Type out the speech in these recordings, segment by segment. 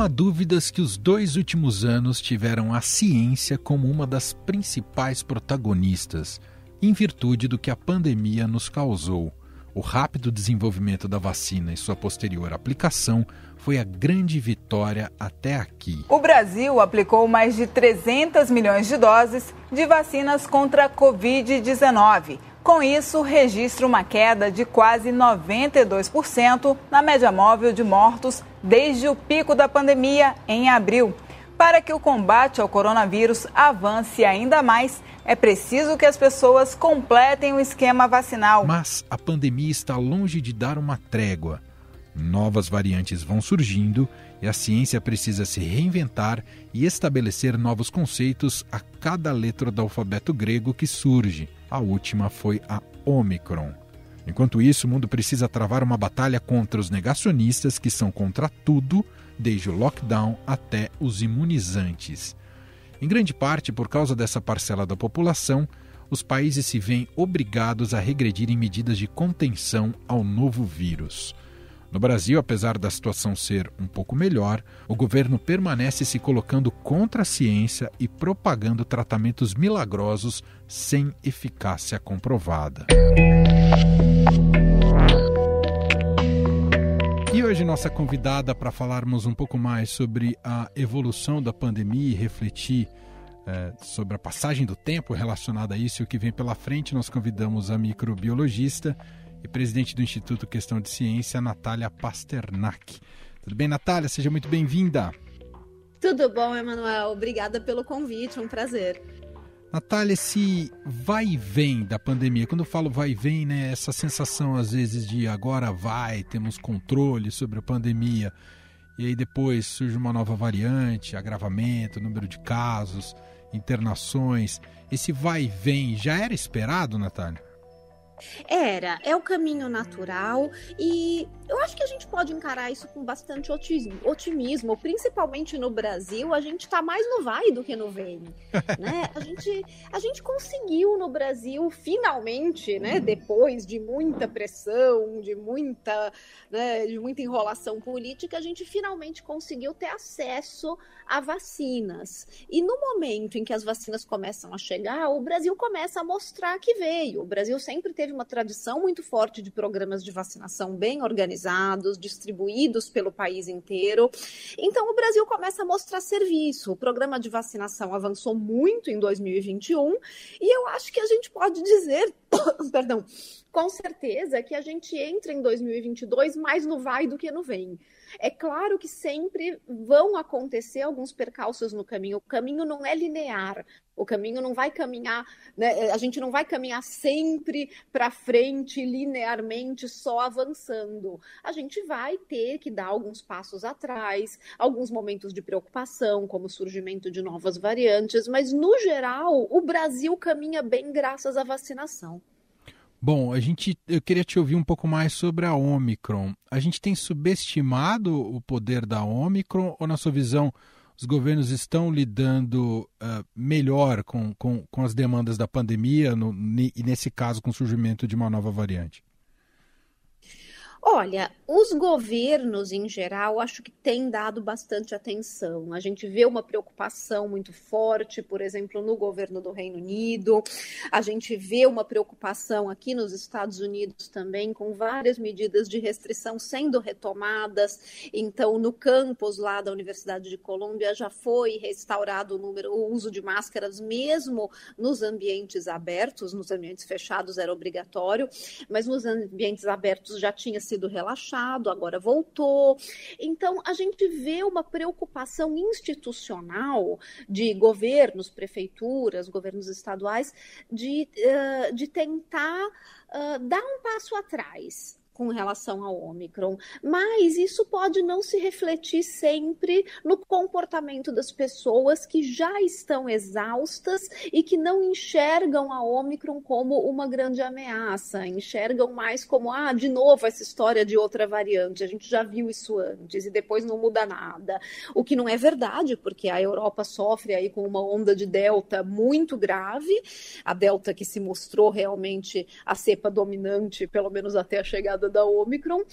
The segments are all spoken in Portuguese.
há dúvidas que os 2 últimos anos tiveram a ciência como uma das principais protagonistas, em virtude do que a pandemia nos causou. O rápido desenvolvimento da vacina e sua posterior aplicação foi a grande vitória até aqui. O Brasil aplicou mais de 300 milhões de doses de vacinas contra a Covid-19. Com isso, registra uma queda de quase 92% na média móvel de mortos desde o pico da pandemia em abril. Para que o combate ao coronavírus avance ainda mais, é preciso que as pessoas completem o esquema vacinal. Mas a pandemia está longe de dar uma trégua. Novas variantes vão surgindo e a ciência precisa se reinventar e estabelecer novos conceitos a cada letra do alfabeto grego que surge. A última foi a Ômicron. Enquanto isso, o mundo precisa travar uma batalha contra os negacionistas que são contra tudo, desde o lockdown até os imunizantes. Em grande parte, por causa dessa parcela da população, os países se veem obrigados a regredir em medidas de contenção ao novo vírus. No Brasil, apesar da situação ser um pouco melhor, o governo permanece se colocando contra a ciência e propagando tratamentos milagrosos sem eficácia comprovada. E hoje nossa convidada para falarmos um pouco mais sobre a evolução da pandemia e refletir sobre a passagem do tempo relacionada a isso e o que vem pela frente, nós convidamos a microbiologista e presidente do Instituto Questão de Ciência, Natália Pasternak. Tudo bem, Natália? Seja muito bem-vinda. Tudo bom, Emanuel. Obrigada pelo convite, um prazer. Natália, esse vai e vem da pandemia, quando eu falo vai e vem, né, essa sensação às vezes de agora vai, temos controle sobre a pandemia, e aí depois surge uma nova variante, agravamento, número de casos, internações, esse vai e vem já era esperado, Natália? É o caminho natural e eu acho que a gente pode encarar isso com bastante otimismo, principalmente no Brasil, a gente está mais no vai do que no vem, né? A gente conseguiu no Brasil, finalmente, né, depois de muita pressão, de muita enrolação política, a gente finalmente conseguiu ter acesso a vacinas. E no momento em que as vacinas começam a chegar, o Brasil começa a mostrar que veio. O Brasil sempre teve uma tradição muito forte de programas de vacinação bem organizados, distribuídos pelo país inteiro. Então, o Brasil começa a mostrar serviço. O programa de vacinação avançou muito em 2021 e eu acho que a gente pode dizer, com certeza, que a gente entra em 2022 mais no vai do que no vem. É claro que sempre vão acontecer alguns percalços no caminho. O caminho não é linear. O caminho não vai caminhar, né? A gente não vai caminhar sempre para frente, linearmente, só avançando. A gente vai ter que dar alguns passos atrás, alguns momentos de preocupação, como o surgimento de novas variantes, mas, no geral, o Brasil caminha bem graças à vacinação. Bom, eu queria te ouvir um pouco mais sobre a Ômicron. A gente tem subestimado o poder da Ômicron ou, na sua visão, os governos estão lidando melhor com as demandas da pandemia e, nesse caso, com o surgimento de uma nova variante? Olha, os governos, em geral, acho que têm dado bastante atenção. A gente vê uma preocupação muito forte, por exemplo, no governo do Reino Unido. A gente vê uma preocupação aqui nos Estados Unidos também, com várias medidas de restrição sendo retomadas. Então, no campus lá da Universidade de Colômbia, já foi restaurado o uso de máscaras, mesmo nos ambientes abertos. Nos ambientes fechados era obrigatório, mas nos ambientes abertos já tinha sido relaxado, agora voltou. Então, a gente vê uma preocupação institucional de governos, prefeituras, governos estaduais, de tentar dar um passo atrás com relação ao Ômicron, mas isso pode não se refletir sempre no comportamento das pessoas que já estão exaustas e que não enxergam a Ômicron como uma grande ameaça, enxergam mais como, de novo essa história de outra variante, a gente já viu isso antes e depois não muda nada, o que não é verdade, porque a Europa sofre aí com uma onda de Delta muito grave, a Delta que se mostrou realmente a cepa dominante, pelo menos até a chegada chegada da Ômicron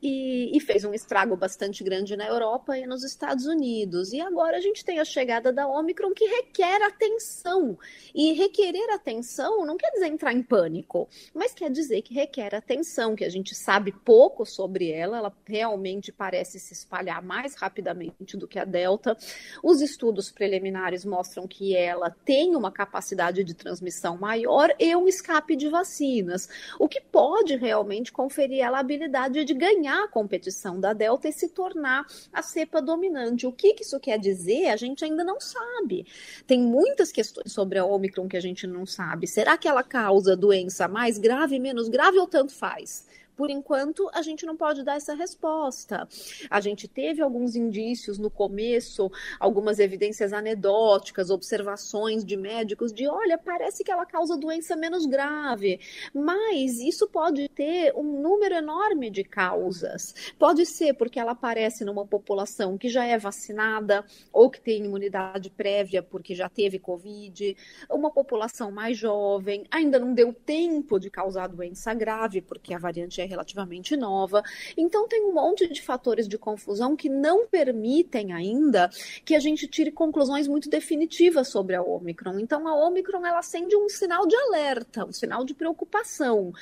e fez um estrago bastante grande na Europa e nos Estados Unidos. E agora a gente tem a chegada da Ômicron, que requer atenção. E requerer atenção não quer dizer entrar em pânico, mas quer dizer que requer atenção, que a gente sabe pouco sobre ela realmente parece se espalhar mais rapidamente do que a Delta. Os estudos preliminares mostram que ela tem uma capacidade de transmissão maior e um escape de vacinas, o que pode realmente conferir ela a habilidade de ganhar a competição da Delta e se tornar a cepa dominante. O que isso quer dizer, a gente ainda não sabe. Tem muitas questões sobre a Ômicron que a gente não sabe. Será que ela causa doença mais grave, menos grave ou tanto faz? Por enquanto, a gente não pode dar essa resposta. A gente teve alguns indícios no começo, algumas evidências anedóticas, observações de médicos de, olha, parece que ela causa doença menos grave, mas isso pode ter um número enorme de causas. Pode ser porque ela aparece numa população que já é vacinada ou que tem imunidade prévia porque já teve Covid, uma população mais jovem, ainda não deu tempo de causar doença grave porque a variante é relativamente nova. Então tem um monte de fatores de confusão que não permitem ainda que a gente tire conclusões muito definitivas sobre a Ômicron. Então a Ômicron, ela acende um sinal de alerta, um sinal de preocupação,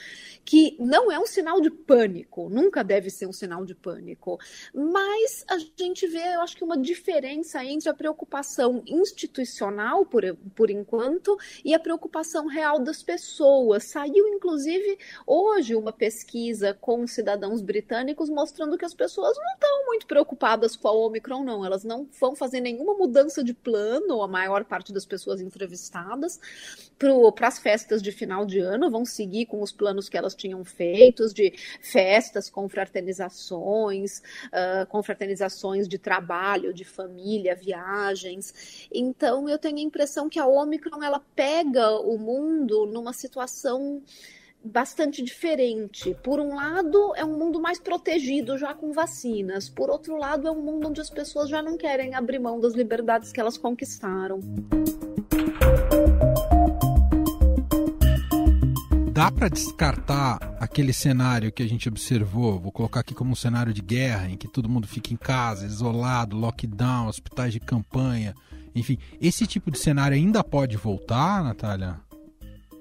que não é um sinal de pânico, nunca deve ser um sinal de pânico, mas a gente vê, eu acho que uma diferença entre a preocupação institucional, por enquanto, e a preocupação real das pessoas. Saiu, inclusive, hoje uma pesquisa com cidadãos britânicos mostrando que as pessoas não estão muito preocupadas com a Ômicron, não. Elas não vão fazer nenhuma mudança de plano, a maior parte das pessoas entrevistadas, para as festas de final de ano, vão seguir com os planos que elas tinham feitos, de festas, confraternizações de trabalho, de família, viagens. Então, eu tenho a impressão que a Ômicron, ela pega o mundo numa situação bastante diferente. Por um lado, é um mundo mais protegido já com vacinas. Por outro lado, é um mundo onde as pessoas já não querem abrir mão das liberdades que elas conquistaram. Dá para descartar aquele cenário que a gente observou, vou colocar aqui como um cenário de guerra, em que todo mundo fica em casa, isolado, lockdown, hospitais de campanha, enfim, esse tipo de cenário ainda pode voltar, Natália?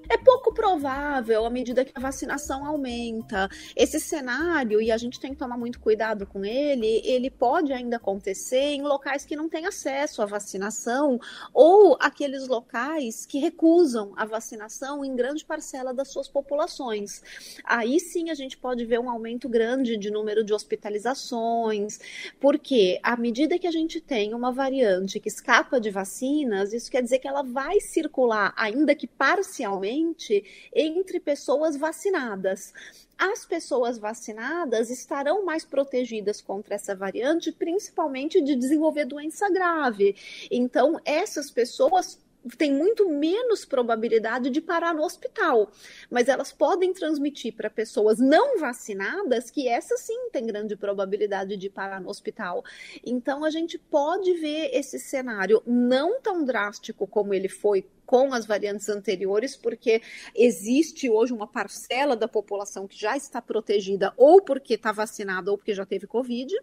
É pouco provável à medida que a vacinação aumenta. Esse cenário, e a gente tem que tomar muito cuidado com ele pode ainda acontecer em locais que não têm acesso à vacinação ou aqueles locais que recusam a vacinação em grande parcela das suas populações. Aí sim a gente pode ver um aumento grande de número de hospitalizações, porque à medida que a gente tem uma variante que escapa de vacinas, isso quer dizer que ela vai circular, ainda que parcialmente, entre pessoas vacinadas. As pessoas vacinadas estarão mais protegidas contra essa variante, principalmente de desenvolver doença grave. Então, essas pessoas têm muito menos probabilidade de parar no hospital, mas elas podem transmitir para pessoas não vacinadas, que essas sim têm grande probabilidade de parar no hospital. Então a gente pode ver esse cenário não tão drástico como ele foi com as variantes anteriores, porque existe hoje uma parcela da população que já está protegida ou porque está vacinada ou porque já teve Covid.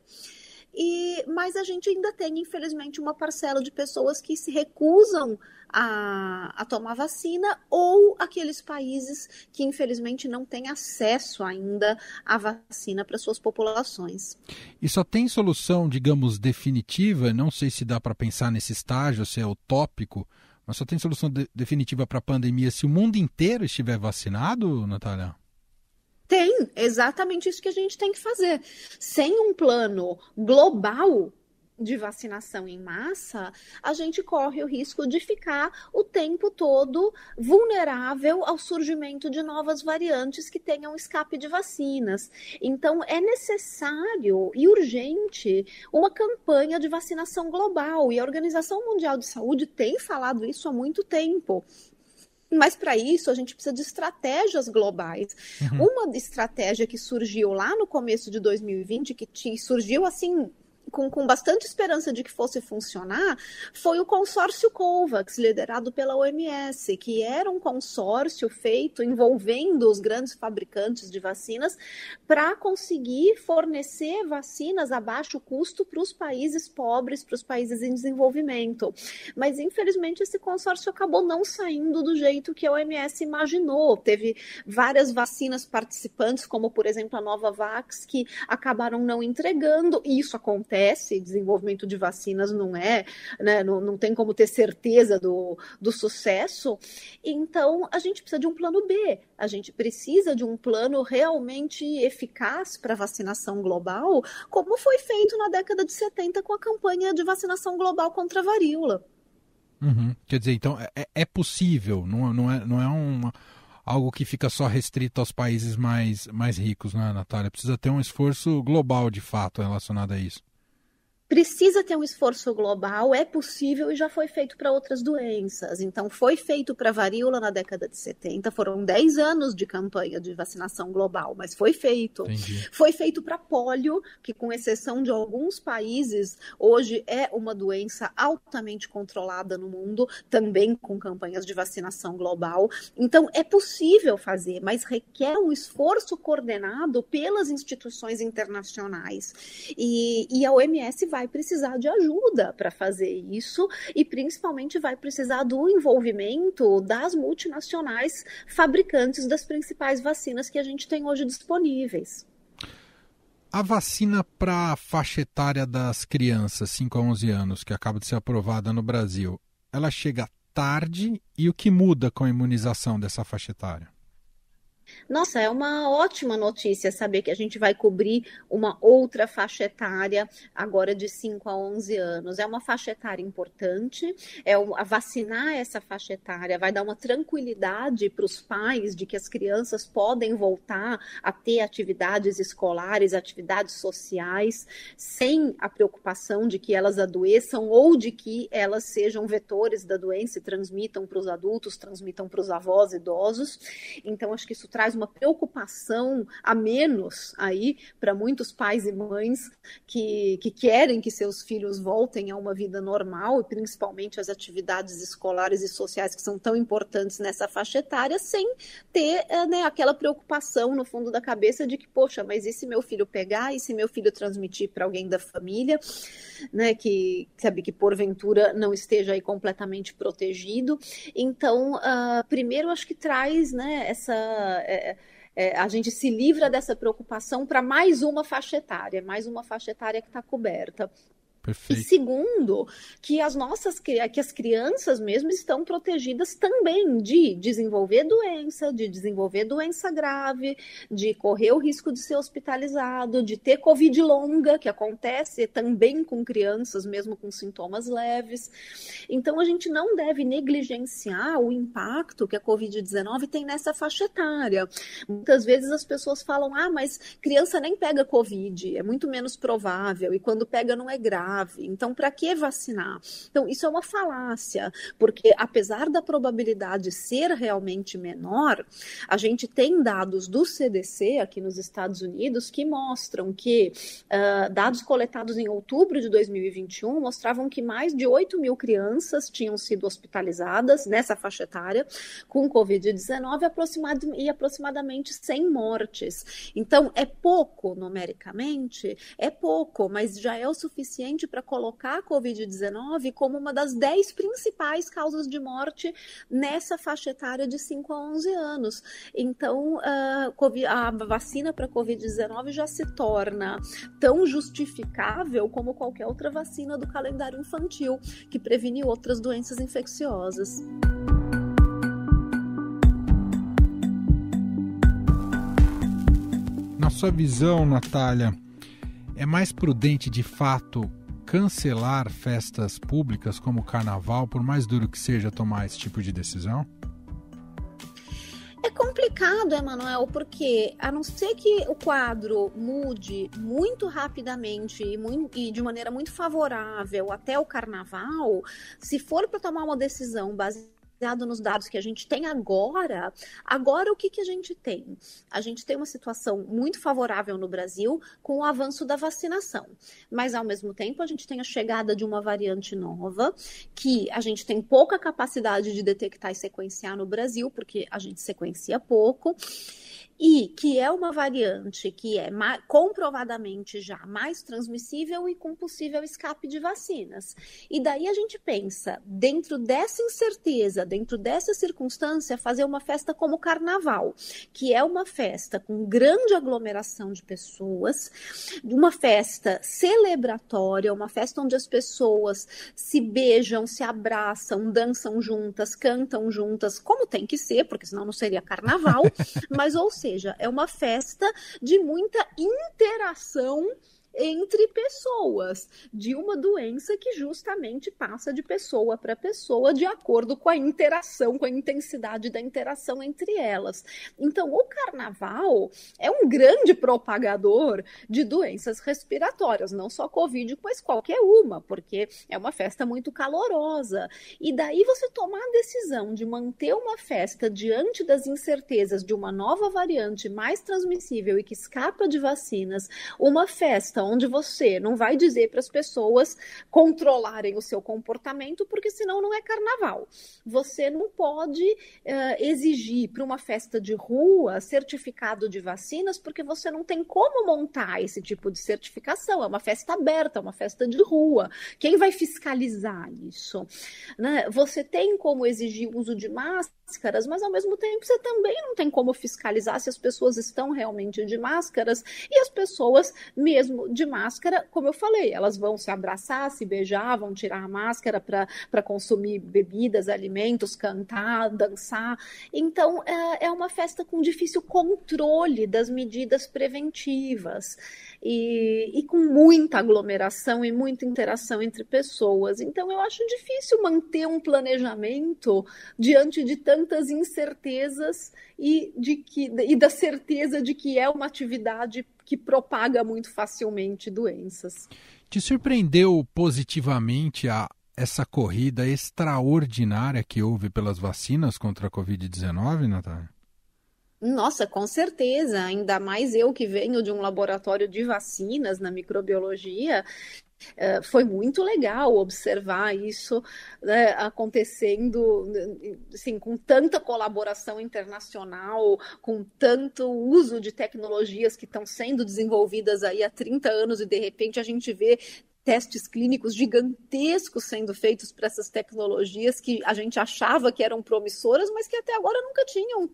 Mas a gente ainda tem, infelizmente, uma parcela de pessoas que se recusam a tomar vacina, ou aqueles países que, infelizmente, não têm acesso ainda à vacina para suas populações. E só tem solução, digamos, definitiva, não sei se dá para pensar nesse estágio, se é utópico, mas só tem solução definitiva para a pandemia se o mundo inteiro estiver vacinado, Natália? Tem, exatamente isso que a gente tem que fazer. Sem um plano global de vacinação em massa, a gente corre o risco de ficar o tempo todo vulnerável ao surgimento de novas variantes que tenham escape de vacinas. Então, é necessário e urgente uma campanha de vacinação global, e a Organização Mundial de Saúde tem falado isso há muito tempo. Mas para isso a gente precisa de estratégias globais. Uma estratégia que surgiu lá no começo de 2020, que surgiu assim com bastante esperança de que fosse funcionar, foi o consórcio COVAX, liderado pela OMS, que era um consórcio feito envolvendo os grandes fabricantes de vacinas para conseguir fornecer vacinas a baixo custo para os países pobres, para os países em desenvolvimento. Mas, infelizmente, esse consórcio acabou não saindo do jeito que a OMS imaginou. Teve várias vacinas participantes, como, por exemplo, a Novavax, que acabaram não entregando, e isso acontece, desenvolvimento de vacinas não é, né, não tem como ter certeza do sucesso. Então, a gente precisa de um plano B, a gente precisa de um plano realmente eficaz para vacinação global, como foi feito na década de 70 com a campanha de vacinação global contra a varíola. Uhum. Quer dizer, então, é possível, não é algo que fica só restrito aos países mais ricos, né, Natália? Precisa ter um esforço global, de fato, relacionado a isso. Precisa ter um esforço global, é possível e já foi feito para outras doenças. Então, foi feito para a varíola na década de 70, foram 10 anos de campanha de vacinação global, mas foi feito. Entendi. Foi feito para pólio, que com exceção de alguns países, hoje é uma doença altamente controlada no mundo, também com campanhas de vacinação global. Então, é possível fazer, mas requer um esforço coordenado pelas instituições internacionais. E a OMS vai precisar de ajuda para fazer isso e principalmente vai precisar do envolvimento das multinacionais fabricantes das principais vacinas que a gente tem hoje disponíveis. A vacina para a faixa etária das crianças, 5 a 11 anos, que acaba de ser aprovada no Brasil, ela chega tarde e o que muda com a imunização dessa faixa etária? Nossa, é uma ótima notícia saber que a gente vai cobrir uma outra faixa etária agora de 5 a 11 anos. É uma faixa etária importante, vacinar essa faixa etária vai dar uma tranquilidade para os pais de que as crianças podem voltar a ter atividades escolares, atividades sociais, sem a preocupação de que elas adoeçam ou de que elas sejam vetores da doença e transmitam para os adultos, transmitam para os avós idosos. Então, acho que isso traz uma preocupação a menos aí para muitos pais e mães que querem que seus filhos voltem a uma vida normal e principalmente as atividades escolares e sociais que são tão importantes nessa faixa etária, sem ter aquela preocupação no fundo da cabeça de que, poxa, mas e se meu filho pegar, e se meu filho transmitir para alguém da família, né, que sabe que porventura não esteja aí completamente protegido. Então, primeiro acho que traz, né, a gente se livra dessa preocupação para mais uma faixa etária que está coberta. Perfeito. E segundo, que as crianças mesmo estão protegidas também de desenvolver doença grave, de correr o risco de ser hospitalizado, de ter Covid longa, que acontece também com crianças, mesmo com sintomas leves. Então, a gente não deve negligenciar o impacto que a Covid-19 tem nessa faixa etária. Muitas vezes as pessoas falam, mas criança nem pega Covid, é muito menos provável, e quando pega não é grave. Então, para que vacinar? Então, isso é uma falácia, porque apesar da probabilidade ser realmente menor, a gente tem dados do CDC aqui nos Estados Unidos que mostram que dados coletados em outubro de 2021 mostravam que mais de 8 mil crianças tinham sido hospitalizadas nessa faixa etária com Covid-19 e aproximadamente 100 mortes. Então, é pouco numericamente, mas já é o suficiente para colocar a Covid-19 como uma das 10 principais causas de morte nessa faixa etária de 5 a 11 anos. Então, a vacina para a Covid-19 já se torna tão justificável como qualquer outra vacina do calendário infantil, que previne outras doenças infecciosas. Na sua visão, Natália, é mais prudente, de fato, cancelar festas públicas como o Carnaval, por mais duro que seja tomar esse tipo de decisão? É complicado, Emanuel, porque a não ser que o quadro mude muito rapidamente e de maneira muito favorável até o Carnaval, se for para tomar uma decisão baseada nos dados que a gente tem agora o que a gente tem? A gente tem uma situação muito favorável no Brasil com o avanço da vacinação, mas ao mesmo tempo a gente tem a chegada de uma variante nova, que a gente tem pouca capacidade de detectar e sequenciar no Brasil, porque a gente sequencia pouco, e que é uma variante que é comprovadamente já mais transmissível e com possível escape de vacinas. E daí a gente pensa, dentro dessa incerteza, dentro dessa circunstância, fazer uma festa como o Carnaval, que é uma festa com grande aglomeração de pessoas, uma festa celebratória, uma festa onde as pessoas se beijam, se abraçam, dançam juntas, cantam juntas, como tem que ser, porque senão não seria Carnaval, mas ou seja, é uma festa de muita interação entre pessoas, de uma doença que justamente passa de pessoa para pessoa de acordo com a interação, com a intensidade da interação entre elas. Então, o Carnaval é um grande propagador de doenças respiratórias, não só Covid, mas qualquer uma, porque é uma festa muito calorosa. E daí você tomar a decisão de manter uma festa diante das incertezas de uma nova variante mais transmissível e que escapa de vacinas, uma festa onde você não vai dizer para as pessoas controlarem o seu comportamento, porque senão não é Carnaval. Você não pode exigir para uma festa de rua certificado de vacinas, porque você não tem como montar esse tipo de certificação. É uma festa aberta, é uma festa de rua. Quem vai fiscalizar isso? Né? Você tem como exigir o uso de máscaras, mas ao mesmo tempo você também não tem como fiscalizar se as pessoas estão realmente de máscaras, e as pessoas mesmo de máscara, como eu falei, elas vão se abraçar, se beijar, vão tirar a máscara para consumir bebidas, alimentos, cantar, dançar. Então é uma festa com difícil controle das medidas preventivas e com muita aglomeração e muita interação entre pessoas. Então eu acho difícil manter um planejamento diante de tantas incertezas e da certeza de que é uma atividade que propaga muito facilmente doenças. Te surpreendeu positivamente essa corrida extraordinária que houve pelas vacinas contra a Covid-19, Natália? Nossa, com certeza, ainda mais eu que venho de um laboratório de vacinas na microbiologia. Foi muito legal observar isso, né, acontecendo assim, com tanta colaboração internacional, com tanto uso de tecnologias que estão sendo desenvolvidas aí há 30 anos e de repente a gente vê testes clínicos gigantescos sendo feitos para essas tecnologias que a gente achava que eram promissoras, mas que até agora nunca tinham,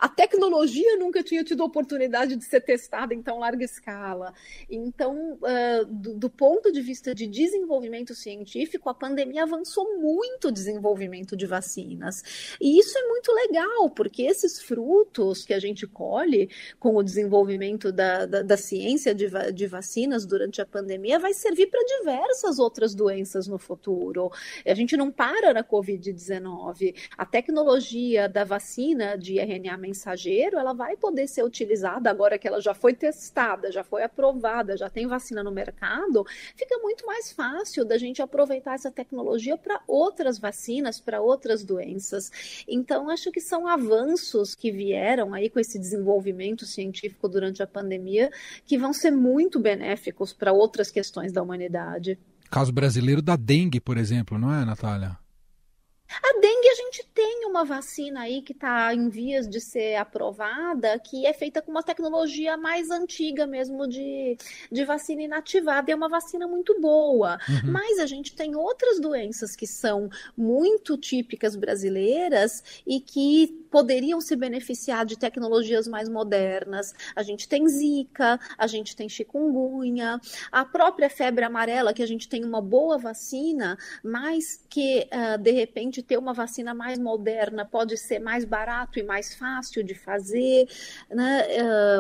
a tecnologia nunca tinha tido oportunidade de ser testada em tão larga escala. Então, do ponto de vista de desenvolvimento científico, a pandemia avançou muito o desenvolvimento de vacinas. E isso é muito legal, porque esses frutos que a gente colhe com o desenvolvimento da ciência de vacinas durante a pandemia vai servir para diversas outras doenças no futuro. A gente não para na Covid-19. A tecnologia da vacina de RNA mensageiro, ela vai poder ser utilizada agora que ela já foi testada, já foi aprovada, já tem vacina no mercado, fica muito mais fácil da gente aproveitar essa tecnologia para outras vacinas, para outras doenças. Então, acho que são avanços que vieram aí com esse desenvolvimento científico durante a pandemia que vão ser muito benéficos para outras questões da humanidade. Caso brasileiro da dengue, por exemplo, não é, Natália? A dengue, a gente tem uma vacina aí que está em vias de ser aprovada, que é feita com uma tecnologia mais antiga mesmo de vacina inativada. É uma vacina muito boa, mas a gente tem outras doenças que são muito típicas brasileiras e que poderiam se beneficiar de tecnologias mais modernas. A gente tem Zika, a gente tem chikungunya, a própria febre amarela, que a gente tem uma boa vacina, mas que, de repente, ter uma vacina mais moderna pode ser mais barato e mais fácil de fazer, né?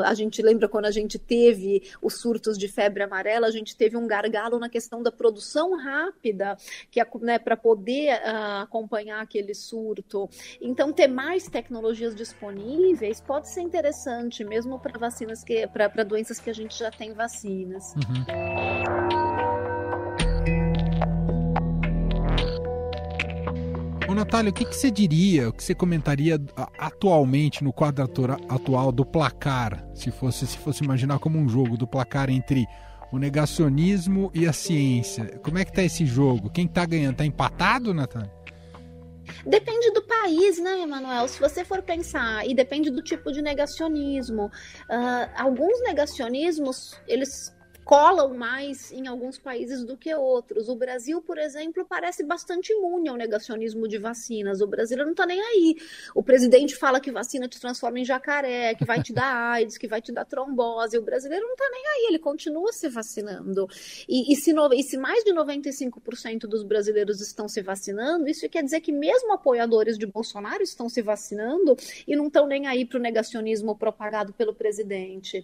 A gente lembra quando a gente teve os surtos de febre amarela, a gente teve um gargalo na questão da produção rápida, que é, né, para poder acompanhar aquele surto. Então, ter mais tecnologias disponíveis pode ser interessante, mesmo para vacinas para doenças que a gente já tem vacinas. Ô, Natália, o que você diria, o que você comentaria atualmente no quadro atual do placar, se fosse imaginar como um jogo, do placar entre o negacionismo e a ciência? Como é que tá esse jogo? Quem tá ganhando? Tá empatado, Natália? Depende do país, né, Emanuel? Se você for pensar, e depende do tipo de negacionismo. Alguns negacionismos, eles colam mais em alguns países do que outros. O Brasil, por exemplo, parece bastante imune ao negacionismo de vacinas. O brasileiro não está nem aí. O presidente fala que vacina te transforma em jacaré, que vai te dar AIDS, que vai te dar trombose. O brasileiro não está nem aí, ele continua se vacinando. E se mais de 95% dos brasileiros estão se vacinando, isso quer dizer que mesmo apoiadores de Bolsonaro estão se vacinando e não estão nem aí para o negacionismo propagado pelo presidente.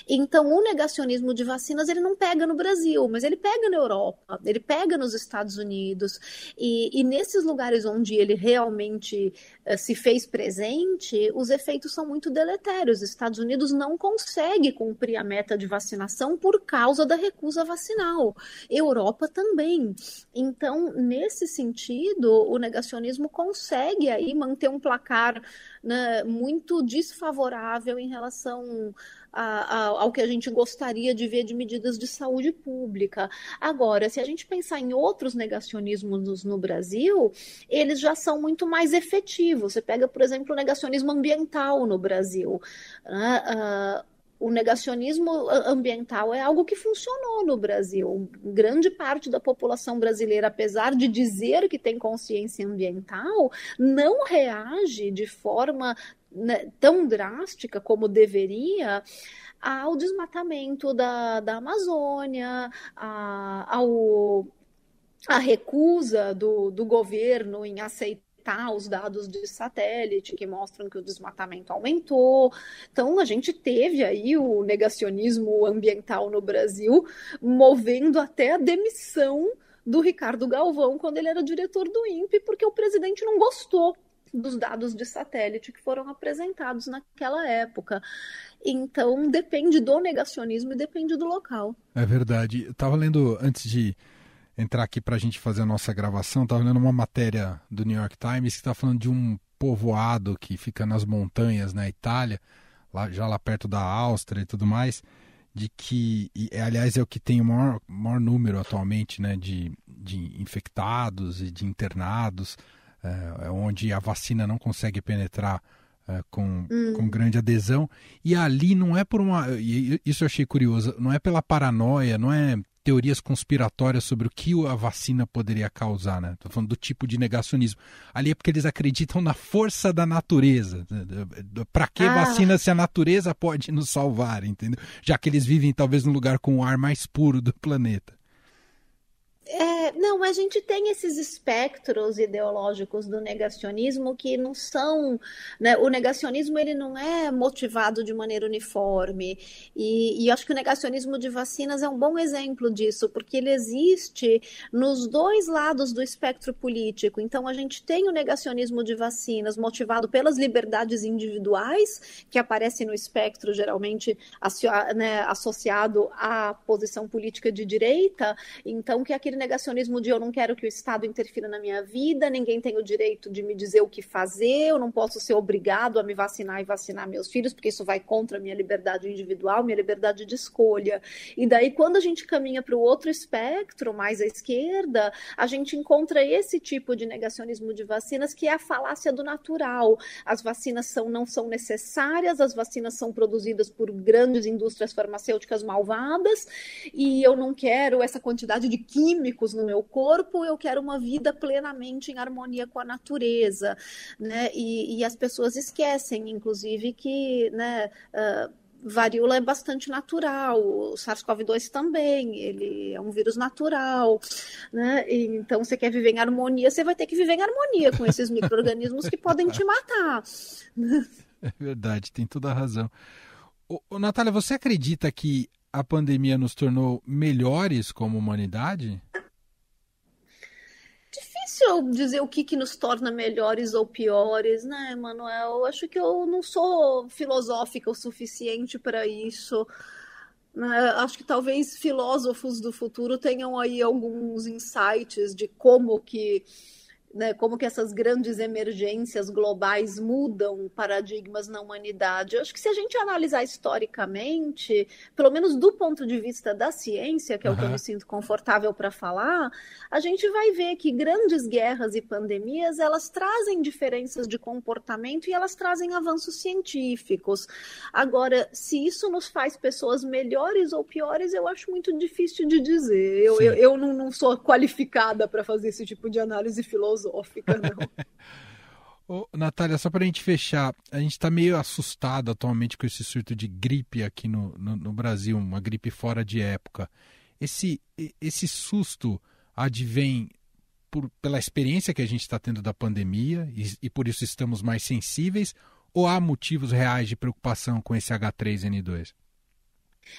Então, o negacionismo de vacinas ele não pega no Brasil, mas ele pega na Europa, ele pega nos Estados Unidos, e nesses lugares onde ele realmente se fez presente, os efeitos são muito deletérios. Os Estados Unidos não consegue cumprir a meta de vacinação por causa da recusa vacinal. Europa também. Então, nesse sentido, o negacionismo consegue aí manter um placar, né, muito desfavorável em relação ao que a gente gostaria de ver de medidas de saúde pública. Agora, se a gente pensar em outros negacionismos no Brasil, eles já são muito mais efetivos. Você pega, por exemplo, o negacionismo ambiental no Brasil. O negacionismo ambiental é algo que funcionou no Brasil. Grande parte da população brasileira, apesar de dizer que tem consciência ambiental, não reage de forma, né, tão drástica como deveria ao desmatamento da Amazônia, à recusa do governo em aceitar os dados de satélite que mostram que o desmatamento aumentou. Então, a gente teve aí o negacionismo ambiental no Brasil, movendo até a demissão do Ricardo Galvão quando ele era diretor do INPE, porque o presidente não gostou dos dados de satélite que foram apresentados naquela época. Então, depende do negacionismo e depende do local. É verdade. Eu estava lendo, antes de entrar aqui para a gente fazer a nossa gravação, estava lendo uma matéria do New York Times que está falando de um povoado que fica nas montanhas na Itália, lá perto da Áustria e tudo mais, de que, aliás, é o que tem o maior número atualmente, né, de infectados e de internados, onde a vacina não consegue penetrar com grande adesão. E ali não é por isso eu achei curioso, não é pela paranoia, não é teorias conspiratórias sobre o que a vacina poderia causar, né? Estou falando do tipo de negacionismo. Ali é porque eles acreditam na força da natureza. Para que vacina se a natureza pode nos salvar, entendeu? Já que eles vivem talvez num lugar com o ar mais puro do planeta. Não, a gente tem esses espectros ideológicos do negacionismo que não são, né, o negacionismo ele não é motivado de maneira uniforme, e acho que o negacionismo de vacinas é um bom exemplo disso, porque ele existe nos dois lados do espectro político. Então a gente tem o negacionismo de vacinas motivado pelas liberdades individuais, que aparece no espectro geralmente associado à posição política de direita, então que é aquele negacionismo de eu não quero que o Estado interfira na minha vida, ninguém tem o direito de me dizer o que fazer, eu não posso ser obrigado a me vacinar e vacinar meus filhos, porque isso vai contra a minha liberdade individual, minha liberdade de escolha. E daí, quando a gente caminha para o outro espectro, mais à esquerda, a gente encontra esse tipo de negacionismo de vacinas, que é a falácia do natural. As vacinas não são necessárias, as vacinas são produzidas por grandes indústrias farmacêuticas malvadas, e eu não quero essa quantidade de químicos no meu corpo, eu quero uma vida plenamente em harmonia com a natureza, né? E as pessoas esquecem, inclusive, que, né, varíola é bastante natural, o SARS-CoV-2 também, ele é um vírus natural, né? Então, você quer viver em harmonia, você vai ter que viver em harmonia com esses micro-organismos que podem te matar. É verdade, tem toda a razão. Natália, você acredita que a pandemia nos tornou melhores como humanidade? Difícil dizer o que nos torna melhores ou piores, né, Manuel? Eu acho que eu não sou filosófica o suficiente para isso. Acho que talvez filósofos do futuro tenham aí alguns insights de como que né, como que essas grandes emergências globais mudam paradigmas na humanidade. Eu acho que se a gente analisar historicamente, pelo menos do ponto de vista da ciência, que é o que eu me sinto confortável para falar, a gente vai ver que grandes guerras e pandemias, elas trazem diferenças de comportamento e elas trazem avanços científicos. Agora, se isso nos faz pessoas melhores ou piores, eu acho muito difícil de dizer. Eu não sou qualificada para fazer esse tipo de análise filosófica, não. Ô, Natália, só para a gente fechar, a gente está meio assustado atualmente com esse surto de gripe aqui no Brasil, uma gripe fora de época. Esse susto advém pela experiência que a gente está tendo da pandemia e por isso estamos mais sensíveis, ou há motivos reais de preocupação com esse H3N2?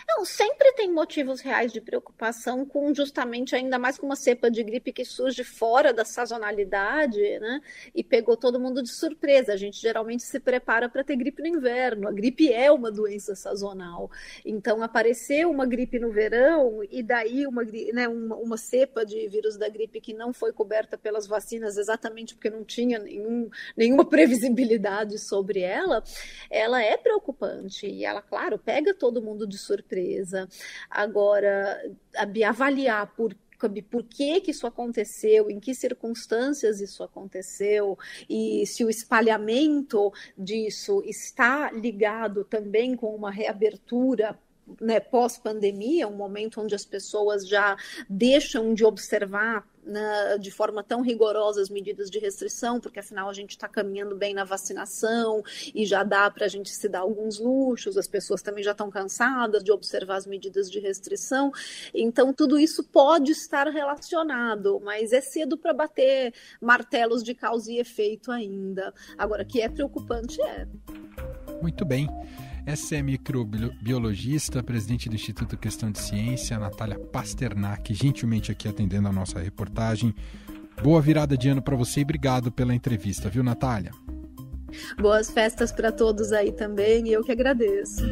Não, sempre tem motivos reais de preocupação com justamente ainda mais com uma cepa de gripe que surge fora da sazonalidade, né? E pegou todo mundo de surpresa. A gente geralmente se prepara para ter gripe no inverno. A gripe é uma doença sazonal. Então, apareceu uma gripe no verão e daí uma cepa de vírus da gripe que não foi coberta pelas vacinas exatamente porque não tinha nenhuma previsibilidade sobre ela é preocupante. E ela, claro, pega todo mundo de surpresa. Agora, avaliar por que isso aconteceu, em que circunstâncias isso aconteceu e se o espalhamento disso está ligado também com uma reabertura, né, pós-pandemia, um momento onde as pessoas já deixam de observar de forma tão rigorosa as medidas de restrição, porque afinal a gente está caminhando bem na vacinação e já dá para a gente se dar alguns luxos, as pessoas também já estão cansadas de observar as medidas de restrição, então tudo isso pode estar relacionado, mas é cedo para bater martelos de causa e efeito ainda. Agora, que é preocupante, é. Muito bem. Essa é a microbiologista, presidente do Instituto Questão de Ciência, Natália Pasternak, gentilmente aqui atendendo a nossa reportagem. Boa virada de ano para você e obrigado pela entrevista, viu, Natália? Boas festas para todos aí também e eu que agradeço.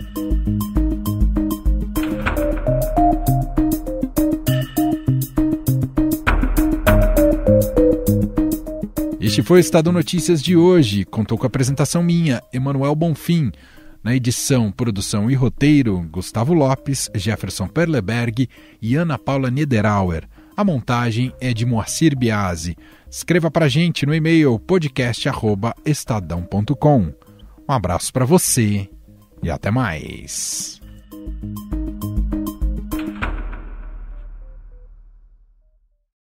Este foi o Estado Notícias de hoje. Contou com a apresentação minha, Emanuel Bonfim. Na edição, produção e roteiro, Gustavo Lopes, Jefferson Perleberg e Ana Paula Niederauer. A montagem é de Moacir Biasi. Escreva para a gente no e-mail podcast@estadão.com. Um abraço para você e até mais.